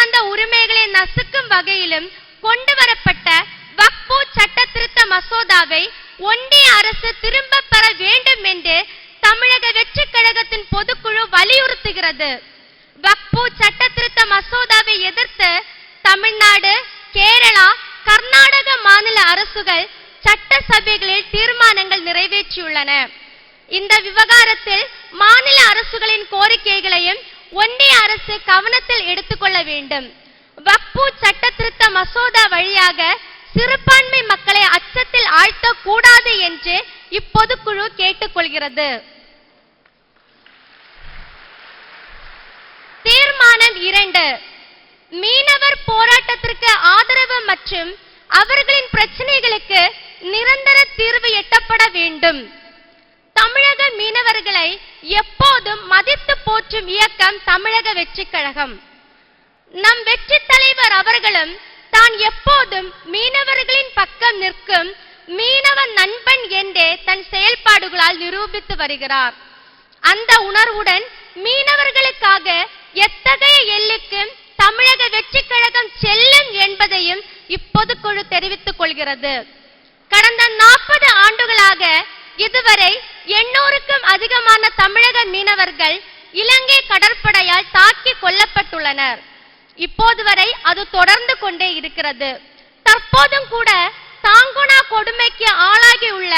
சார்ந்த உரிமைகளை நசுக்கும் வகையிலும் கொண்டு வரப்பட்ட வக்ஃபு சட்ட திருத்த மசோதாவை ஒன்றிய அரசு திரும்ப பெற வேண்டும் என்று தமிழக வெற்றி கழகத்தின் பொதுக்குழு வலியுறுத்துகிறது. வக்ஃபு சட்ட திருத்த மசோதாவை எதிர்த்து தமிழ்நாடு, கேரளா, கர்நாடக மாநில அரசுகள் சட்டசபைகளில் தீர்மானங்கள் நிறைவேற்றியுள்ளன. இந்த விவகாரத்தில் மாநில அரசுகளின் கோரிக்கைகளையும் ஒன்றிய அரசு கவனத்தில் எடுத்துக்கொள்ள வேண்டும். வக்ஃபு சட்ட திருத்த மசோதா வழியாக சிறுபான்மை மக்களை அச்சத்தில் ஆழ்த்தக் கூடாது என்று இப்பொதுக்குழு கேட்டுக்கொள்கிறது. தீர்மானம் 2. மீனவர் போராட்டத்திற்கு ஆதரவு மற்றும் அவர்களின் பிரச்சனைகளுக்கு நிரந்தர தீர்வு எட்டப்பட வேண்டும். தமிழக மீனவர்களை எப்போதும் மதித்து போற்றும் இயக்கம் தமிழக வெற்றி கழகம். நம் வெற்றி தலைவர் அவர்களும் தான் எப்போதும் மீனவர்களின் பக்கம் நிற்கும் மீனவ நண்பன் என்றே தன் செயல்பாடுகளால் நிரூபித்து வருகிறார். அந்த உணர்வுடன் மீனவர்களுக்காக எத்தகைய எல்லைக்கு தமிழக வெற்றி கழகம் செல்லும் என்பதையும் இப்பொதுக்குழு தெரிவித்துக் கொள்கிறது. கடந்த 40 ஆண்டுகளாக இதுவரை 800க்கும் அதிகமான தமிழக மீனவர்கள் இலங்கை கடற்படையால் தாக்கி கொல்லப்பட்டுள்ளனர். இப்போது வரை அது தொடர்ந்து கொண்டே இருக்கிறது. தற்போதும் கூட தாங்குனா கொடுமைக்கு ஆளாகியுள்ள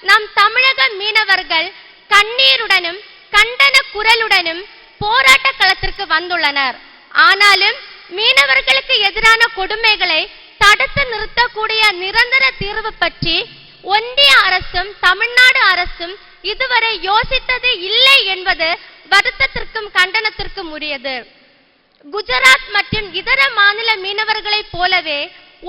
நம் தமிழக மீனவர்கள் கண்ணீருடனும் கண்டன குரலுடனும் போராட்ட களத்திற்கு வந்துள்ளனர். ஆனாலும் மீனவர்களுக்கு எதிரான கொடுமைகளை தடுத்து நிறுத்தக்கூடிய நிரந்தர தீர்வு பற்றி ஒன்றிய அரசும் தமிழ்நாடு அரசும் இதுவரை யோசித்தது இல்லை என்பது வருத்தத்திற்கும் கண்டனத்திற்கும் உரியது. குஜராத் மற்றும் இதர மாநில மீனவர்களைப் போலவே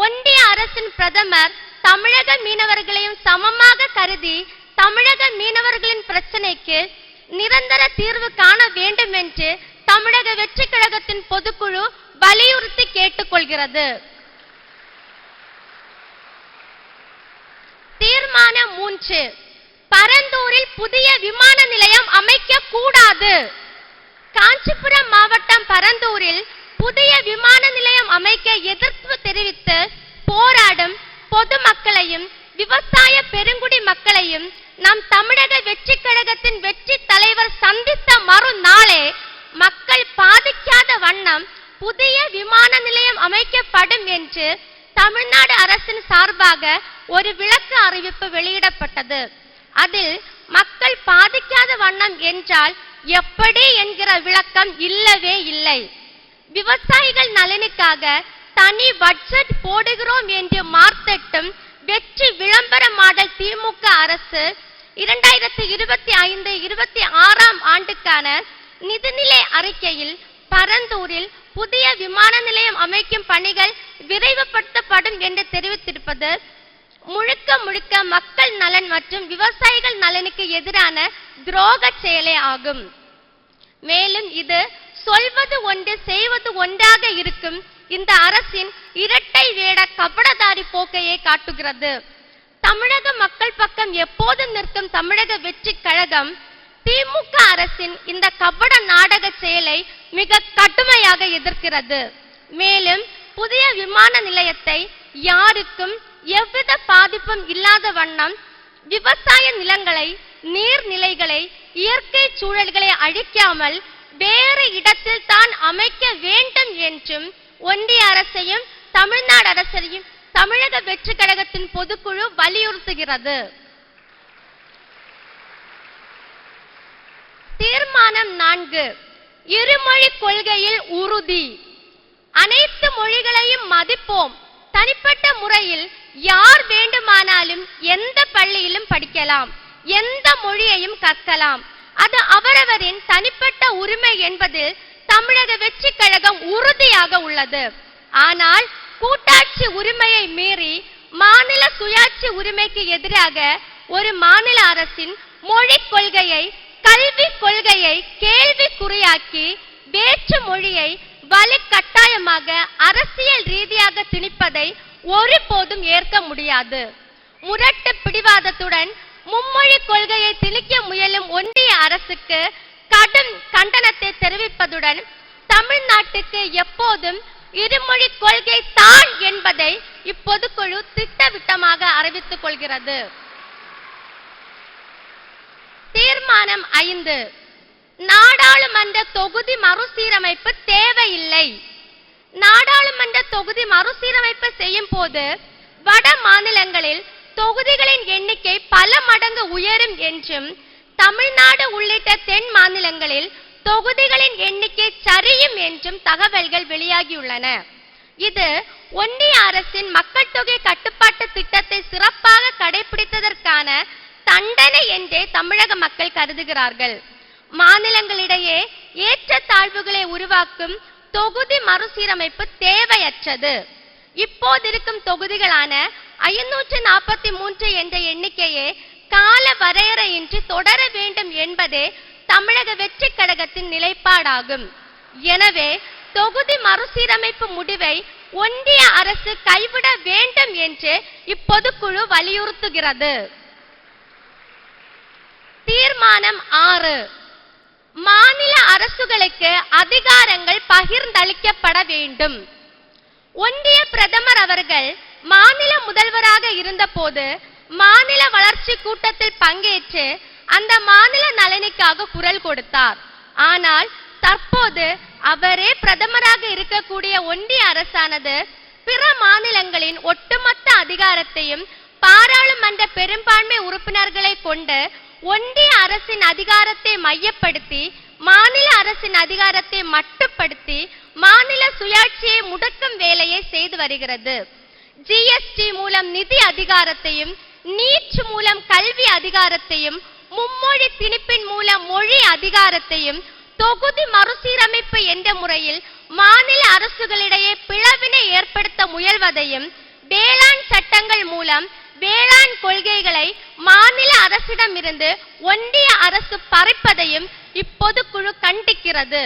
ஒன்றிய அரசின் பிரதமர் தமிழக மீனவர்களையும் சமமாக கருதி தமிழக மீனவர்களின் பிரச்சனைக்கு நிரந்தர தீர்வு காண வேண்டும் என்று தமிழக வெற்றி கழகத்தின் பொதுக்குழு வலியுறுத்தி கேட்டுக்கொள்கிறது. தீர்மானம் 3. பரந்தூரில் புதிய விமான நிலையம் அமைக்க கூடாது. காஞ்சிபுரம் மாவட்டம் பரந்தூரில் புதிய விமான நிலையம் அமைக்க எதிர்ப்பு தெரிவித்து போராடும் பொதுமக்களையும் விவசாய பெருங்குடி மக்களையும் நம் தமிழக வெற்றி கழகத்தின் வெற்றி தலைவர் சந்தித்த மறுநாளே மக்கள் பாதிக்காத வண்ணம் புதிய விமான நிலையம் அமைக்கப்படும் என்று தமிழ்நாடு அரசின் சார்பாக ஒரு விளக்க அறிவிப்பு வெளியிடப்பட்டது. அதில் மக்கள் பாதிக்காத வண்ணம் என்றால் எப்படி என்கிற விளக்கம் இல்லவே இல்லை. விவசாயிகள் நலனுக்காக தனி பட்ஜெட் போடுகிறோம் என்று மார்த்தட்டும் வெற்றி விளம்பர மாடல் திமுக அரசு 2025-26 ஆண்டுக்கான நிதிநிலை அறிக்கையில் பரந்தூரில் புதிய விமான நிலையம் அமைக்கும் பணிகள் விரைவுபடுத்தப்படும் என்று தெரிவித்திருப்பது முழுக்க முழுக்க மக்கள் நலன் மற்றும் விவசாயிகள் நலனுக்கு எதிரான துரோக செயலே ஆகும். மேலும் இது சொல்வது ஒன்று செய்வது ஒன்றாக இருக்கும் இந்த அரசின் இரட்டை வேட கபடதாரி போக்கையை காட்டுகிறது. தமிழக மக்கள் பக்கம் எப்போதும் நிற்கும் தமிழக வெற்றி கழகம் திமுக அரசின் இந்த கபட நாடக செயலை மிக கடுமையாக எதிர்க்கிறது. மேலும் புதிய விமான நிலையத்தை யாருக்கும் எவ்வித பாதிப்பும் இல்லாத வண்ணம் விவசாய நிலங்களை, நீர்நிலைகளை, இயற்கை சூழல்களை அழிக்காமல் வேறு இடத்தில் தான் அமைக்க வேண்டும் என்றும் ஒன்றிய அரசையும் தமிழ்நாடு அரசையும் தமிழக வெற்றி கழகத்தின் பொதுக்குழு வலியுறுத்துகிறது. தீர்மானம் 4. இருமொழி கொள்கையில் உறுதி. அனைத்து மொழிகளையும் மதிப்போம். தனிப்பட்ட முறையில் யார் வேண்டுமானாலும் எந்த பள்ளியிலும் படிக்கலாம், எந்த மொழியையும் கற்கலாம். அது அவரவரின் தனிப்பட்ட உரிமை என்பது தமிழக வெற்றி கழகம் உறுதியாக உள்ளது. ஆனால் கூட்டாட்சி உரிமையை மீறி மாநில சுயாட்சி உரிமைக்கு எதிராக ஒரு மாநில அரசின் மொழி கொள்கையை, கல்வி கொள்கையை கேள்விக்குறியாக்கி வேற்று மொழியை வலுக்கட்டாயமாக அரசியல் ரீதியாக திணிப்பதை ஒருபோதும் ஏற்க முடியாது. முரட்டு பிடிவாதத்துடன் மும்மொழி கொள்கையை திணிக்க முயலும் ஒன்றிய அரசுக்கு கடும் கண்டனத்தை தெரிவிப்பதுடன் தமிழ்நாட்டுக்கு எப்போதும் இருமொழி கொள்கை தான் என்பதை இப்பொதுக்குழு திட்டவட்டமாக அறிவித்துக் கொள்கிறது. தீர்மானம் 5, நாடாளுமன்ற தொகுதி மறுசீரமைப்பு தேவையில்லை. நாடாளுமன்ற தொகுதி மறுசீரமைப்பு செய்யும் போது வட மாநிலங்களில் தொகுதிகளின் எண்ணிக்கை பல மடங்கு உயரும் என்றும், தமிழ்நாடு உள்ளிட்ட தென் மாநிலங்களில் தொகுதிகளின் எண்ணிக்கை சரியும் என்றும் தகவல்கள் வெளியாகியுள்ளன. இது ஒன்றிய அரசின் மக்கள் தொகை கட்டுப்பாட்டு திட்டத்தை சிறப்பாக கடைபிடித்ததற்கான தண்டனை என்றே தமிழக மக்கள் கருதுகிறார்கள். மாநிலங்களிடையே ஏற்றத்தாழ்வுகளை உருவாக்கும் தொகுதி மறுசீரமைப்பு தேவையற்றது. இப்போதிருக்கும் தொகுதிகளான 543 என்ற எண்ணிக்கையே கால வரையறையின்றி தொடர வேண்டும் என்பதே தமிழக வெற்றி கழகத்தின் நிலைப்பாடாகும். எனவே தொகுதி மறுசீரமைப்பு முடிவை ஒன்றிய அரசு கைவிட வேண்டும் என்று இப்பொதுக்குழு வலியுறுத்துகிறது. தீர்மானம் 6, மாநில அரசுகளுக்கு அதிகாரங்கள் பகிர்ந்தளிக்கப்பட வேண்டும். ஒன்றிய பிரதமர் அவர்கள் மாநில முதல்வராக இருந்தபோது மாநில வளர்ச்சி கூட்டத்தில் பங்கேற்று அந்த மாநில நலனுக்காக குரல் கொடுத்தார். ஆனால் தற்போது அவரே பிரதமராக இருக்கக்கூடிய ஒன்றிய அரசானது பிற மாநிலங்களின் ஒட்டுமொத்த அதிகாரத்தையும் பாராளுமன்ற பெரும்பான்மை உறுப்பினர்களை கொண்டு ஒன்றிய அரசின் அதிகாரத்தை மையப்படுத்தி மாநில அரசின் அதிகாரத்தை மட்டுப்படுத்தி மாநில சுயாட்சியை முடக்கும் வேலையை செய்து வருகிறது. ஜிஎஸ்டி மூலம் நிதி அதிகாரத்தையும், நீட் மூலம் கல்வி அதிகாரத்தையும், மும்மொழி திணிப்பின் மூலம் மொழி அதிகாரத்தையும், தொகுதி மறுசீரமைப்பு என்ற முறையில் மாநில அரசுகளிடையே பிளவினை ஏற்படுத்த முயல்வதையும், வேளாண் சட்டங்கள் மூலம் வேளாண் கொள்கைகளை மாநில அரசிடமிருந்து ஒன்றிய அரசு பறிப்பதையும் இப்பொதுக்குழு கண்டிக்கிறது.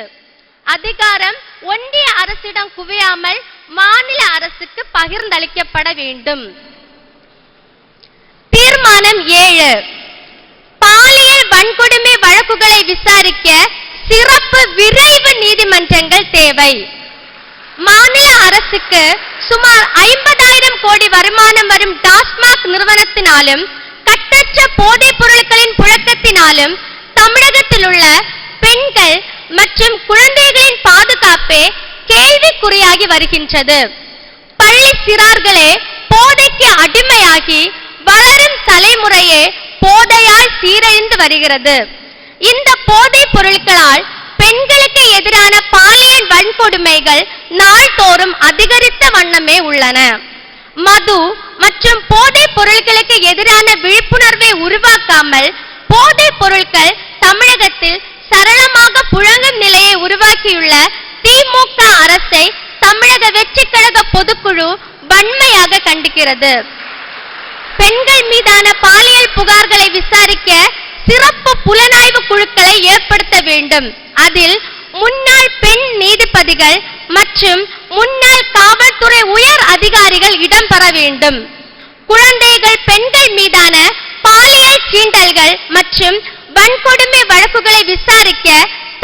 அதிகாரம் ஒன்றிய அரசிடம் குவியாமல் மாநில அரசுக்கு பகிர்ந்தளிக்கப்பட வேண்டும். தீர்மானம் 7, பாலியல் வன்கொடுமை வழக்குகளை விசாரிக்க சிறப்பு விரைவு நீதிமன்றங்கள் தேவை. மாநில அரசுக்கு சுமார் 50,000 கோடி வருமானம் வரும் டாஸ்மாக் நிறுவனத்தினாலும் கட்டற்ற போதைப் பொருட்களின் புழக்கத்தினாலும் தமிழகத்தில் உள்ள பெண்கள் மற்றும் குழந்தைகளின் பாதுகாப்பே கேள்விக்குறியாகி வருகின்றது. பள்ளி சிறார்களே போதைக்கு அடிமையாகி வளரும் தலைமுறையே போதையால் சீரழிந்து வருகிறது. இந்த போதைப் பொருட்களால் பெண்களுக்கு எதிரான பாலியல் வன்கொடுமைகள் நாள்தோறும் அதிகரித்த வண்ணமே உள்ளன. மது மற்றும் போதைப் பொருட்களுக்கு எதிரான விழிப்புணர்வை உருவாக்காமல் போதைப் பொருட்கள் தமிழகத்தில் சரளமாக புழங்கும் நிலையை உருவாக்கியுள்ள திமுக அரசை தமிழக வெற்றி கழக பொதுக்குழு வன்மையாக கண்டிக்கிறது. பெண்கள் மீதான பாலியல் புகார்களை விசாரிக்க சிறப்பு புலனாய்வு குழுக்களை ஏற்படுத்த வேண்டும். அதில் முன்னாள் பெண் நீதிபதிகள் மற்றும் முன்னாள் காவல்துறை உயர் அதிகாரிகள் இடம்பெற வேண்டும். குழந்தைகள், பெண்கள் மீதான பாலியல் சீண்டல்கள் மற்றும் வன்கொடுமை வழக்குகளை விசாரிக்க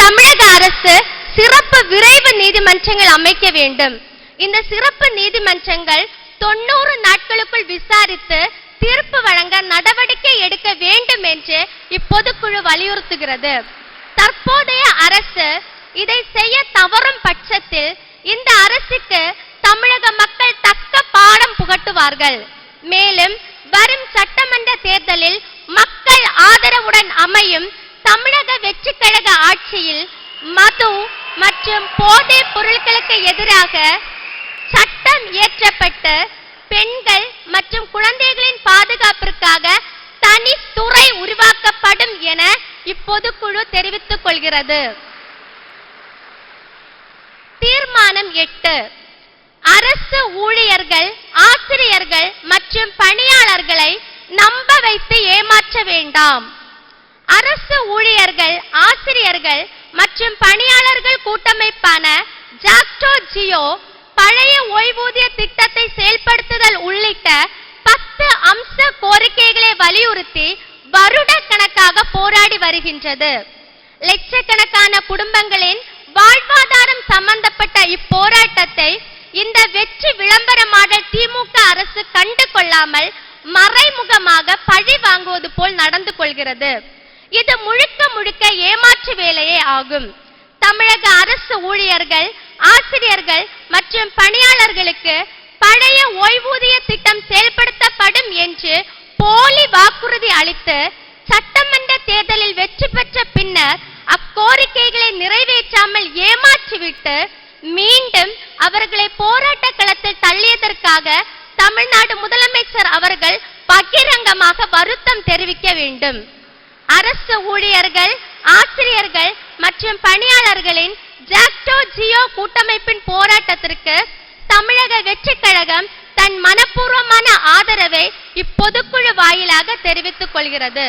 தமிழக அரசு சிறப்பு விரைவு நீதிமன்றங்கள் அமைக்க வேண்டும். இந்த சிறப்பு நீதிமன்றங்கள் 90 நாட்களுக்குள் விசாரித்து தீர்ப்பு வழங்க நடவடிக்கை எடுக்க வேண்டும் என்று இப்பொதுக்குழு வலியுறுத்துகிறது. தற்போதைய அரசு இதை செய்ய தவறும் பட்சத்தில் இந்த அரசுக்கு தமிழக மக்கள் தக்க பாடம் புகட்டுவார்கள். மேலும் வரும் சட்டமன்ற தேர்தலில் மக்கள் ஆதரவுடன் அமையும் தமிழக வெற்றி கழக ஆட்சியில் மது மற்றும் போதைப் பொருட்களுக்கு எதிராக சட்டம் இயற்றப்பட்டு பெண்கள் மற்றும் குழந்தைகளின் பாதுகாப்பிற்காக தனி துறை உருவாக்கப்படும் என இப்பொதுக்குழு தெரிவித்துக் கொள்கிறது. தீர்மானம் 8, அரசு ஊழியர்கள், ஆசிரியர்கள் மற்றும் பணியாளர்களை நம்ப வைத்து ஏமாற்ற வேண்டாம். அரசு ஊழியர்கள், ஆசிரியர்கள் மற்றும் பணியாளர்கள் கூட்டமைப்பான ஜாக்டோ ஜியோ பழைய ஓய்வூதிய திட்டத்தை செயல்படுத்துதல் உள்ளிட்ட 10 அம்ச கோரிக்கைகளை வலியுறுத்தி வருட கணக்காக போராடி வருகின்றது. லட்சக்கணக்கான குடும்பங்களின் வாழ்வாதாரம் சம்பந்தப்பட்ட இப்போராட்டத்தை இந்த வெற்றி விளம்பரமாடல் திமுக அரசு கண்டு கொள்ளாமல் மறைமுகமாக பழி வாங்குவது போல் நடந்து கொள்கிறது. இது முழுக்க முழுக்க ஏமாற்று வேலையே ஆகும். தமிழக அரசு ஊழியர்கள், ஆசிரியர்கள் மற்றும் பணியாளர்களுக்கு பழைய ஓய்வூதிய திட்டம் செயல்படுத்தப்படும் என்று போலி வாக்குறுதி அளித்து சட்டமன்ற தேர்தலில் வெற்றி பெற்ற பின்னர் அக்கோரிக்கைகளை நிறைவேற்றாமல் ஏமாற்றிவிட்டு மீண்டும் அவர்களை போராட்ட களத்தில் தள்ளியதற்காக தமிழ்நாடு முதலமைச்சர் அவர்கள் பகிரங்கமாக வருத்தம் தெரிவிக்க வேண்டும். அரசு ஊழியர்கள், ஆசிரியர்கள் மற்றும் பணியாளர்களின் ஜாக்டோ ஜியோ கூட்டமைப்பின் போராட்டத்திற்கு தமிழக வெற்றி கழகம் தன் மனப்பூர்வமான ஆதரவை இப்பொதுக்குழு வாயிலாக தெரிவித்துக் கொள்கிறது.